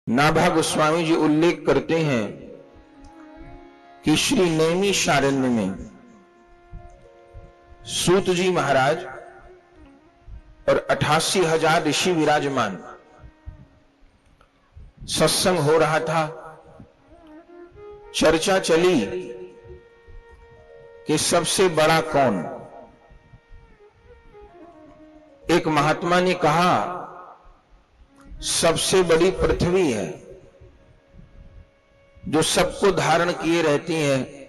नाभा गोस्वामी जी उल्लेख करते हैं कि श्री नैमिषारण्य में सूत जी महाराज और 88,000 ऋषि विराजमान, सत्संग हो रहा था। चर्चा चली कि सबसे बड़ा कौन। एक महात्मा ने कहा सबसे बड़ी पृथ्वी है, जो सबको धारण किए रहती है।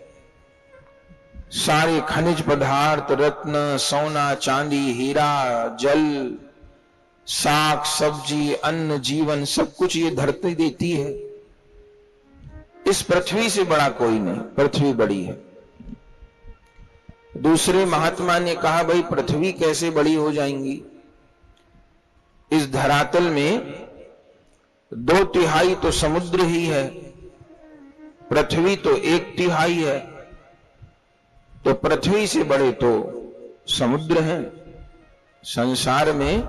सारे खनिज पदार्थ, रत्न, सोना, चांदी, हीरा, जल, साग, सब्जी, अन्न, जीवन, सब कुछ ये धरती देती है। इस पृथ्वी से बड़ा कोई नहीं, पृथ्वी बड़ी है। दूसरे महात्मा ने कहा भाई पृथ्वी कैसे बड़ी हो जाएंगी, इस धरातल में 2/3 तो समुद्र ही है, पृथ्वी तो 1/3 है, तो पृथ्वी से बड़े तो समुद्र हैं। संसार में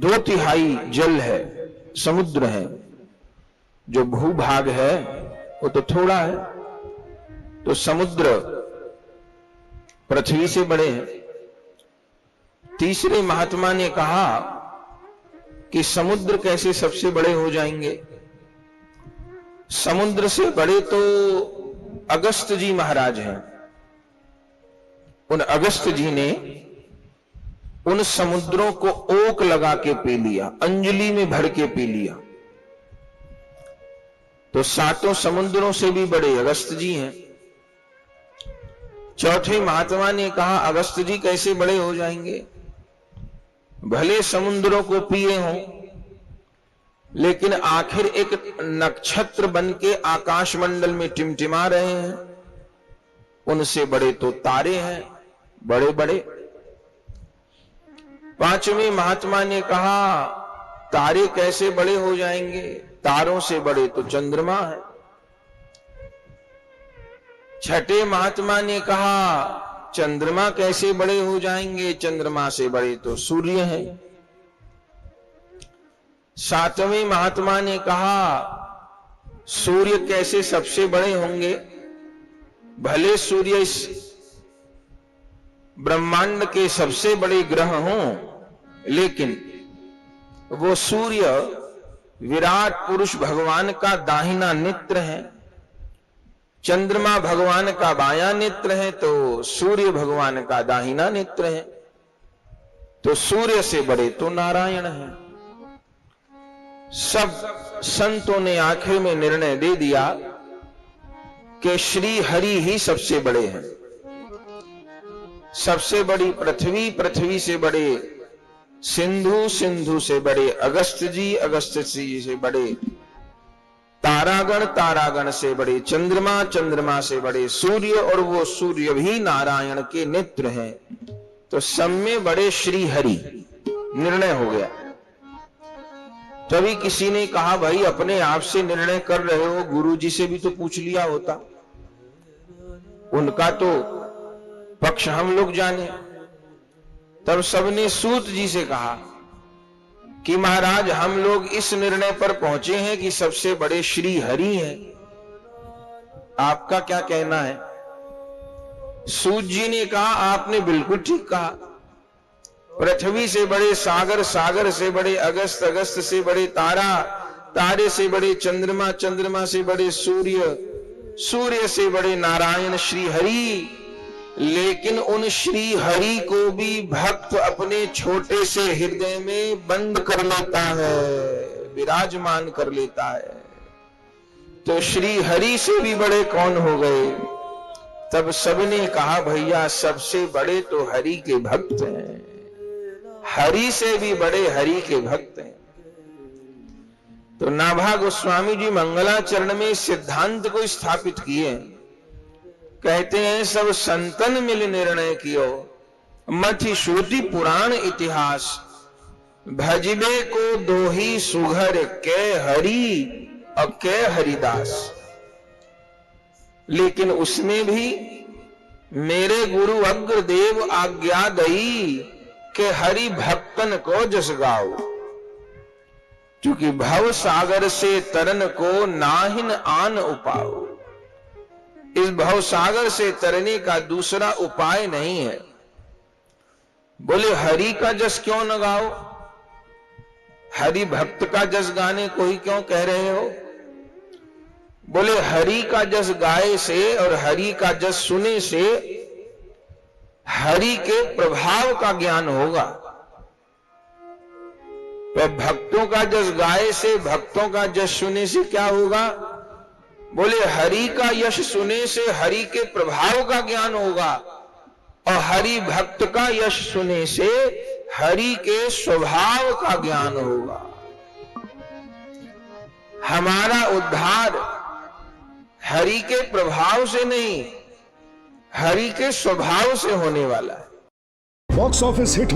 2/3 जल है, समुद्र है, जो भूभाग है वो तो थोड़ा है, तो समुद्र पृथ्वी से बड़े हैं। तीसरे महात्मा ने कहा कि समुद्र कैसे सबसे बड़े हो जाएंगे। समुद्र से बड़े तो अगस्त जी महाराज हैं। उन अगस्त जी ने उन समुद्रों को ओक लगा के पी लिया, अंजलि में भर के पी लिया। तो 7 समुद्रों से भी बड़े अगस्त जी हैं। चौथे महात्मा ने कहा अगस्त जी कैसे बड़े हो जाएंगे, भले समुद्रों को पिए हों, लेकिन आखिर एक नक्षत्र बन के आकाश मंडल में टिमटिमा रहे हैं। उनसे बड़े तो तारे हैं, बड़े बड़े। पांचवें महात्मा ने कहा तारे कैसे बड़े हो जाएंगे, तारों से बड़े तो चंद्रमा है। छठे महात्मा ने कहा चंद्रमा कैसे बड़े हो जाएंगे, चंद्रमा से बड़े तो सूर्य हैं। सातवें महात्मा ने कहा सूर्य कैसे सबसे बड़े होंगे, भले सूर्य इस ब्रह्मांड के सबसे बड़े ग्रह हों, लेकिन वो सूर्य विराट पुरुष भगवान का दाहिना नेत्र है, चंद्रमा भगवान का बायां नेत्र है, तो सूर्य भगवान का दाहिना नेत्र है। तो सूर्य से बड़े तो नारायण हैं। सब संतों ने आखिर में निर्णय दे दिया कि श्री हरि ही सबसे बड़े हैं। सबसे बड़ी पृथ्वी, पृथ्वी से बड़े सिंधु, सिंधु से बड़े अगस्त जी, अगस्त जी से बड़े तारागण, तारागण से बड़े चंद्रमा, चंद्रमा से बड़े सूर्य, और वो सूर्य भी नारायण के नेत्र हैं। तो सब में बड़े श्री हरि निर्णय हो गया। तभी किसी ने कहा भाई अपने आप से निर्णय कर रहे हो, गुरु जी से भी तो पूछ लिया होता, उनका तो पक्ष हम लोग जाने। तब सबने सूत जी से कहा कि महाराज हम लोग इस निर्णय पर पहुंचे हैं कि सबसे बड़े श्री हरि हैं, आपका क्या कहना है। सूत जी ने कहा आपने बिल्कुल ठीक कहा, पृथ्वी से बड़े सागर, सागर से बड़े अगस्त, अगस्त से बड़े तारा, तारे से बड़े चंद्रमा, चंद्रमा से बड़े सूर्य, सूर्य से बड़े नारायण श्री हरि। लेकिन उन श्री हरि को भी भक्त अपने छोटे से हृदय में बंद कर लेता है, विराजमान कर लेता है। तो श्री हरि से भी बड़े कौन हो गए। तब सबने कहा भैया सबसे बड़े तो हरि के भक्त हैं, हरि से भी बड़े हरि के भक्त हैं। तो नाभा गोस्वामी जी मंगलाचरण में सिद्धांत को स्थापित किए। कहते हैं सब संतन मिल निर्णय कियो, मथि श्रुति पुराण इतिहास, भजबे को दोही सुघर के हरि और के हरिदास। लेकिन उसमें भी मेरे गुरु अग्रदेव आज्ञा दई के हरि भक्तन को जस गाओ। क्योंकि भव सागर से तरन को नाहिन आन उपाओ। इस भव सागर से तरने का दूसरा उपाय नहीं है। बोले हरि का जस क्यों न गाओ, हरि भक्त का जस गाने को ही क्यों कह रहे हो? बोले हरि का जस गाए से और हरि का जस सुने से हरि के प्रभाव का ज्ञान होगा। तो भक्तों का जस गाए से, भक्तों का जस सुने से क्या होगा? बोले हरि का यश सुने से हरि के प्रभाव का ज्ञान होगा, और हरि भक्त का यश सुने से हरि के स्वभाव का ज्ञान होगा। हमारा उद्धार हरि के प्रभाव से नहीं, हरि के स्वभाव से होने वाला है। Box office hit